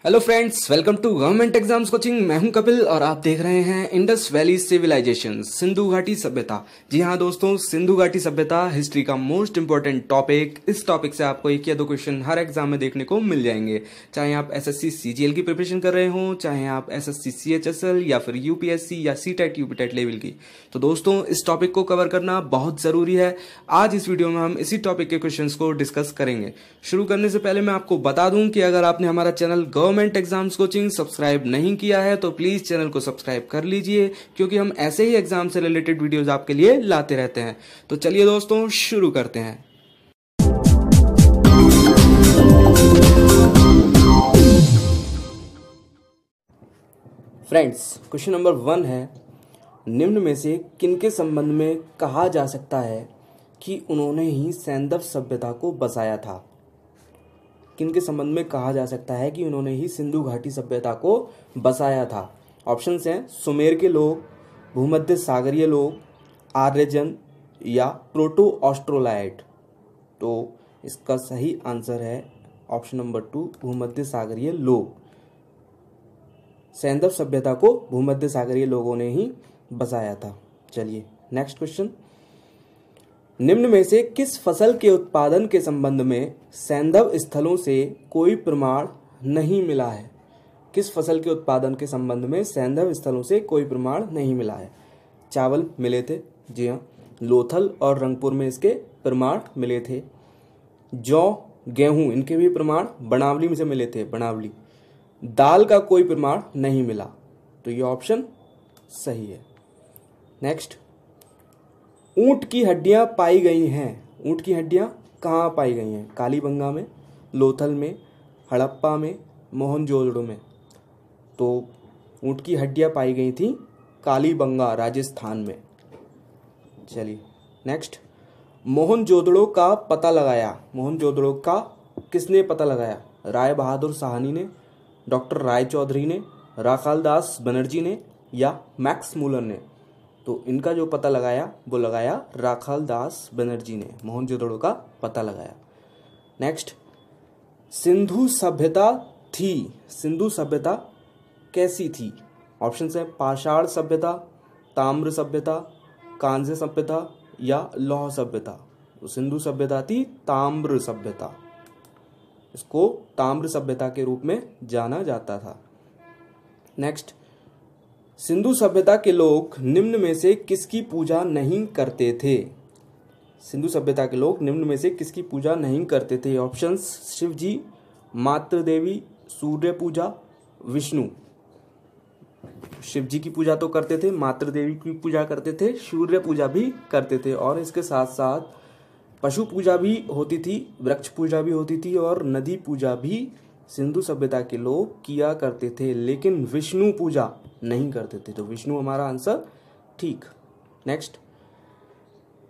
Hello friends, welcome to government exams coaching. मैं हूं कपिल और आप देख रहे हैं इंडस वैली सिविलाइजेशन, सिंधु घाटी सभ्यता। जी हां दोस्तों, सिंधु घाटी सभ्यता हिस्ट्री का मोस्ट इंपॉर्टेंट टॉपिक। इस टॉपिक से आपको एक या दो क्वेश्चन हर एग्जाम में देखने को मिल जाएंगे, चाहे आप एसएससी सीजीएल की प्रिपरेशन कर रहे हो, चाहे आप एसएससी सीएचएसएल या फिर यूपीएससी या सीटेट यूपीटेट लेवल की। तो दोस्तों, इस टॉपिक को कवर करना बहुत जरूरी है। आज इस वीडियो में हम इसी टॉपिक के क्वेश्चंस को डिस्कस करेंगे। शुरू करने से पहले मैं आपको बता दूं कि अगर आपने हमारा channel government exams coaching subscribe नहीं किया है तो प्लीज चैनल को सब्सक्राइब कर लीजिए, क्योंकि हम ऐसे ही एग्जाम से रिलेटेड वीडियोस आपके लिए लाते रहते हैं। तो चलिए दोस्तों, शुरू करते हैं। फ्रेंड्स, क्वेश्चन नंबर 1 है, निम्न में से किनके संबंध में कहा जा सकता है कि उन्होंने ही सैंधव सभ्यता को बसाया था? किनके संबंध में कहा जा सकता है कि उन्होंने ही सिंधु घाटी सभ्यता को बसाया था? ऑप्शंस हैं सुमेर के लोग, भूमध्य सागरीय लोग, आर्यजन या प्रोटो ऑस्ट्रोलाइट। तो इसका सही आंसर है ऑप्शन नंबर 2, भूमध्य सागरीय लोग। सैंधव सभ्यता को भूमध्य सागरीय लोगों ने ही बसाया था। चलिए नेक्स्ट क्वेश्चन, निम्न में से किस फसल के उत्पादन के संबंध में सैंधव स्थलों से कोई प्रमाण नहीं मिला है? किस फसल के उत्पादन के संबंध में सैंधव स्थलों से कोई प्रमाण नहीं मिला है? चावल मिले थे, जी हाँ, लोथल और रंगपुर में इसके प्रमाण मिले थे। जौ, गेहूं, इनके भी प्रमाण बनावली में से मिले थे, बनावली। दाल का कोई प्रमाण नहीं मिला, तो ये ऑप्शन सही है। नेक्स्ट, ऊंट की हड्डियां पाई गई हैं। ऊंट की हड्डियां कहाँ पाई गई हैं? कालीबंगा में, लोथल में, हड़प्पा में, मोहनजोदड़ो में। तो ऊंट की हड्डियां पाई गई थी कालीबंगा, राजस्थान में। चलिए नेक्स्ट, मोहनजोदड़ो का पता लगाया। मोहनजोदड़ो का किसने पता लगाया? राय बहादुर साहनी ने, डॉक्टर राय चौधरी ने, राखालदास बनर्जी ने या मैक्स मूलर ने? तो इनका जो पता लगाया वो लगाया राखालदास बनर्जी ने, मोहनजोदड़ो का पता लगाया। नेक्स्ट, सिंधु सभ्यता थी। सिंधु सभ्यता कैसी थी? ऑप्शंस है पाषाण सभ्यता, ताम्र सभ्यता, कांस्य सभ्यता या लौह सभ्यता। तो सिंधु सभ्यता थी ताम्र सभ्यता, इसको ताम्र सभ्यता के रूप में जाना जाता था। नेक्स्ट, सिंधु सभ्यता के लोग निम्न में से किसकी पूजा नहीं करते थे? सिंधु सभ्यता के लोग निम्न में से किसकी पूजा नहीं करते थे? ऑप्शंस शिव जी, मातृ देवी, सूर्य पूजा, विष्णु। शिव जी की पूजा तो करते थे, मातृ देवी की पूजा करते थे, सूर्य पूजा भी करते थे, और इसके साथ साथ पशु पूजा भी होती थी, वृक्ष पूजा भी होती थी और नदी पूजा भी सिंधु सभ्यता के लोग किया करते थे, लेकिन विष्णु पूजा नहीं करते थे। तो विष्णु हमारा आंसर ठीक। नेक्स्ट,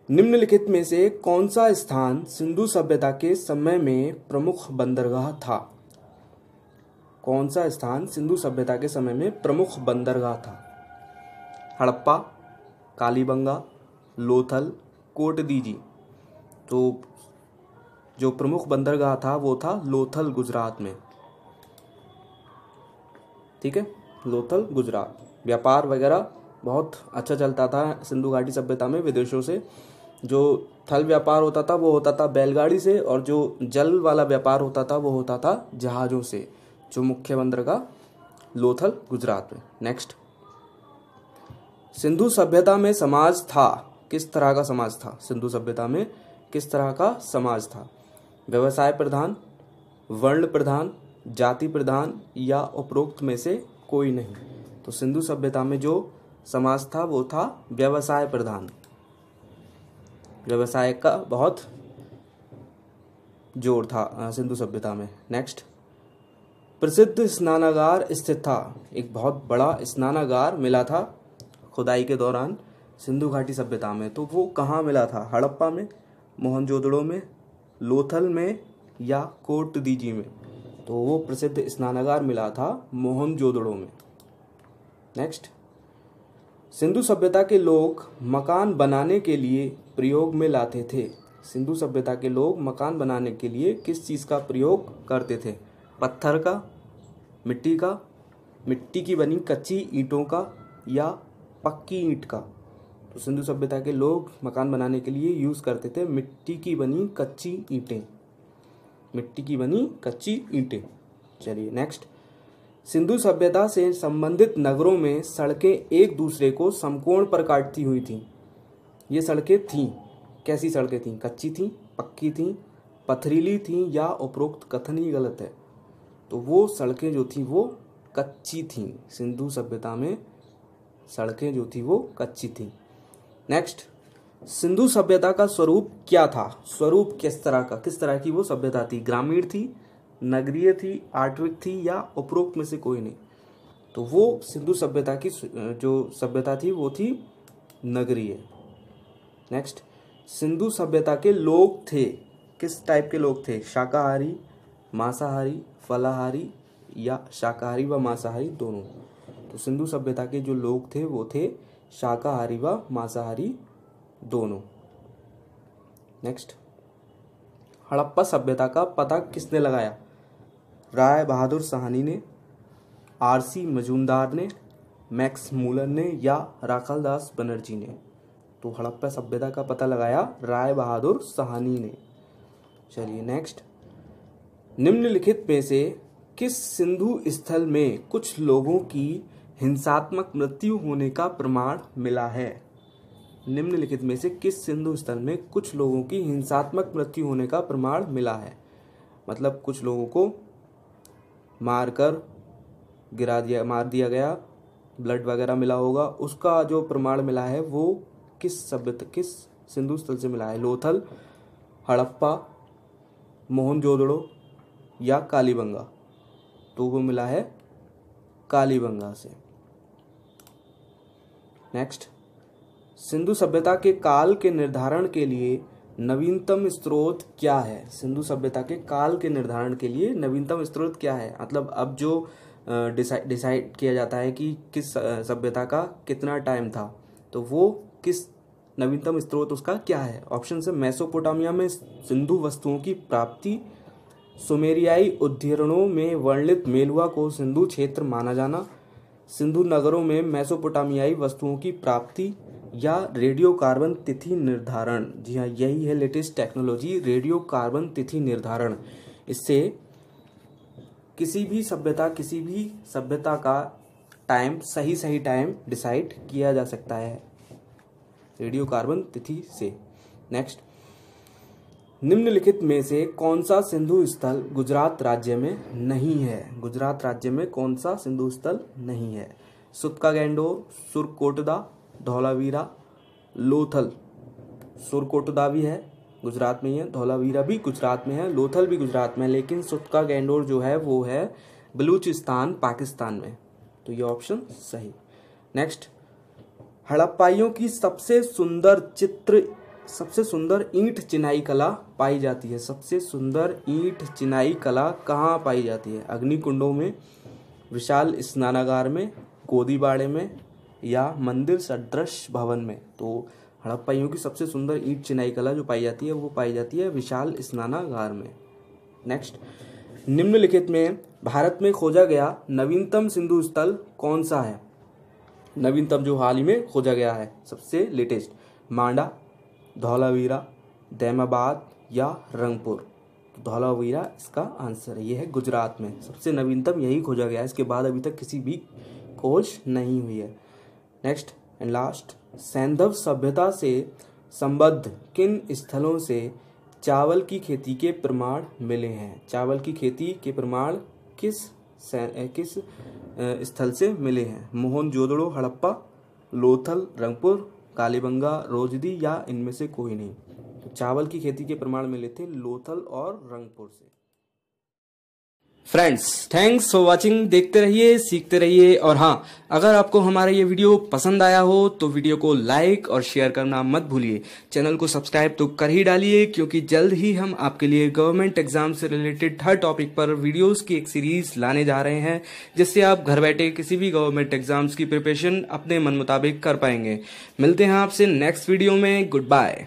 निम्नलिखित में से कौन सा स्थान सिंधु सभ्यता के समय में प्रमुख बंदरगाह था? कौन सा स्थान सिंधु सभ्यता के समय में प्रमुख बंदरगाह था? हड़प्पा, कालीबंगा, लोथल, कोटदीजी। तो जो प्रमुख बंदरगाह था वो था लोथल, गुजरात में। ठीक है, लोथल, गुजरात। व्यापार वगैरह बहुत अच्छा चलता था सिंधु घाटी सभ्यता में विदेशों से। जो थल व्यापार होता था वो होता था बैलगाड़ी से, और जो जल वाला व्यापार होता था वो होता था जहाजों से। जो मुख्य बंदरगाह लोथल, गुजरात में। नेक्स्ट, सिंधु सभ्यता में समाज था, किस तरह का समाज था? सिंधु सभ्यता में किस तरह का समाज था? व्यवसाय प्रधान, वर्ण प्रधान, जाति प्रधान या उपरोक्त में से कोई नहीं? तो सिंधु सभ्यता में जो समाज था वो था व्यवसाय प्रधान। व्यवसाय का बहुत जोर था सिंधु सभ्यता में। नेक्स्ट, प्रसिद्ध स्नानागार स्थित था। एक बहुत बड़ा स्नानागार मिला था खुदाई के दौरान सिंधु घाटी सभ्यता में। तो वो कहाँ मिला था? हड़प्पा में, मोहनजोदड़ो में, लोथल में या कोटदीजी में? तो वो प्रसिद्ध स्नानागार मिला था मोहनजोदड़ो में। नेक्स्ट, सिंधु सभ्यता के लोग मकान बनाने के लिए प्रयोग में लाते थे। सिंधु सभ्यता के लोग मकान बनाने के लिए किस चीज़ का प्रयोग करते थे? पत्थर का, मिट्टी की बनी कच्ची ईंटों का या पक्की ईंट का? तो सिंधु सभ्यता के लोग मकान बनाने के लिए यूज करते थे मिट्टी की बनी कच्ची ईंटें। मिट्टी की बनी कच्ची ईंटें। चलिए नेक्स्ट, सिंधु सभ्यता से संबंधित नगरों में सड़कें एक दूसरे को समकोण पर काटती हुई थीं। ये सड़कें थीं, कैसी सड़कें थीं? कच्ची थीं, पक्की थीं, पथरीली थीं या उपरोक्त कथन ही गलत है? तो वो सड़कें जो थी वो कच्ची थीं। सिंधु सभ्यता में सड़कें जो थी वो कच्ची थीं। नेक्स्ट, सिंधु सभ्यता का स्वरूप क्या था? स्वरूप किस तरह की वो सभ्यता थी? ग्रामीण थी, नगरीय थी, आर्टविक थी या उपरोक्त में से कोई नहीं? तो वो सिंधु सभ्यता की जो सभ्यता थी वो थी नगरीय। नेक्स्ट, सिंधु सभ्यता के लोग थे, किस टाइप के लोग थे? शाकाहारी, मांसाहारी, फलाहारी या शाकाहारी व मांसाहारी दोनों? तो सिंधु सभ्यता के जो लोग थे वो थे शाकाहारी व मांसाहारी दोनों। नेक्स्ट, हड़प्पा सभ्यता का पता किसने लगाया? राय बहादुर साहनी ने, आरसी मजूमदार ने, मैक्स मूलर ने या राखालदास बनर्जी ने? तो हड़प्पा सभ्यता का पता लगाया राय बहादुर साहनी ने। चलिए नेक्स्ट, निम्नलिखित में से किस सिंधु स्थल में कुछ लोगों की हिंसात्मक मृत्यु होने का प्रमाण मिला है? निम्नलिखित में से किस सिंधु स्थल में कुछ लोगों की हिंसात्मक मृत्यु होने का प्रमाण मिला है? मतलब कुछ लोगों को मार दिया गया, ब्लड वगैरह मिला होगा, उसका जो प्रमाण मिला है वो किस सिंधु स्थल से मिला है? लोथल, हड़प्पा, मोहनजोदड़ो या कालीबंगा? तो वो मिला है कालीबंगा से। नेक्स्ट, सिंधु सभ्यता के काल के निर्धारण के लिए नवीनतम स्रोत क्या है? सिंधु सभ्यता के काल के निर्धारण के लिए नवीनतम स्रोत क्या है? मतलब अब जो डिसाइड किया जाता है कि किस सभ्यता का कितना टाइम था, तो वो किस नवीनतम स्रोत उसका क्या है? ऑप्शन है मेसोपोटामिया में सिंधु वस्तुओं की प्राप्ति, सुमेरियाई उद्धरणों में वर्णित मेलुआ को सिंधु क्षेत्र माना जाना, सिंधु नगरों में मेसोपोटामियाई वस्तुओं की प्राप्ति या रेडियो कार्बन तिथि निर्धारण। जी हाँ, यही है लेटेस्ट टेक्नोलॉजी, रेडियो कार्बन तिथि निर्धारण। इससे किसी भी सभ्यता का टाइम सही टाइम डिसाइड किया जा सकता है रेडियो कार्बन तिथि से। नेक्स्ट, निम्नलिखित में से कौन सा सिंधु स्थल गुजरात राज्य में नहीं है? गुजरात राज्य में कौन सा सिंधु स्थल नहीं है? सुतका गैंडोर, सुरकोटदा, धौलावीरा, लोथल। सुरकोटदा भी है गुजरात में ही है, धौलावीरा भी गुजरात में है, लोथल भी गुजरात में है, लेकिन सुतका गैंडोर जो है वो है बलूचिस्तान पाकिस्तान में। तो ये ऑप्शन सही। नेक्स्ट, हड़प्पाइयों की सबसे सुंदर ईंट चिनाई कला पाई जाती है। सबसे सुंदर ईंट चिनाई कला कहाँ पाई जाती है? अग्निकुंडों में, विशाल स्नानागार में, गोदीबाड़े में या मंदिर सदृश भवन में? तो हड़प्पाइयों की सबसे सुंदर ईंट चिनाई कला जो पाई जाती है वो पाई जाती है विशाल स्नानागार में। नेक्स्ट, निम्नलिखित में भारत में खोजा गया नवीनतम सिंधु स्थल कौन सा है? नवीनतम जो हाल ही में खोजा गया है, सबसे लेटेस्ट, मांडा, धौलावीरा, दैमाबाद या रंगपुर? धौलावीरा इसका आंसर है। ये है गुजरात में सबसे नवीनतम, यही खोजा गया है। इसके बाद अभी तक किसी भी खोज नहीं हुई है। नेक्स्ट एंड लास्ट, सैंधव सभ्यता से संबद्ध किन स्थलों से चावल की खेती के प्रमाण मिले हैं? चावल की खेती के प्रमाण किस स्थल से मिले हैं? मोहनजोदड़ो, हड़प्पा, लोथल, रंगपुर, कालीबंगा, रोजदी या इनमें से कोई नहीं? तो चावल की खेती के प्रमाण मिले थे लोथल और रंगपुर से। Friends, thanks for watching. देखते रहिए, सीखते रहिए, और हाँ, अगर आपको हमारा ये वीडियो पसंद आया हो तो वीडियो को लाइक और शेयर करना मत भूलिए। चैनल को सब्सक्राइब तो कर ही डालिए, क्योंकि जल्द ही हम आपके लिए गवर्नमेंट एग्जाम से रिलेटेड हर टॉपिक पर वीडियोस की एक सीरीज लाने जा रहे हैं, जिससे आप घर बैठे किसी भी गवर्नमेंट एग्जाम्स की प्रिपरेशन अपने मन मुताबिक कर पाएंगे। मिलते हैं आपसे नेक्स्ट वीडियो में। Good bye.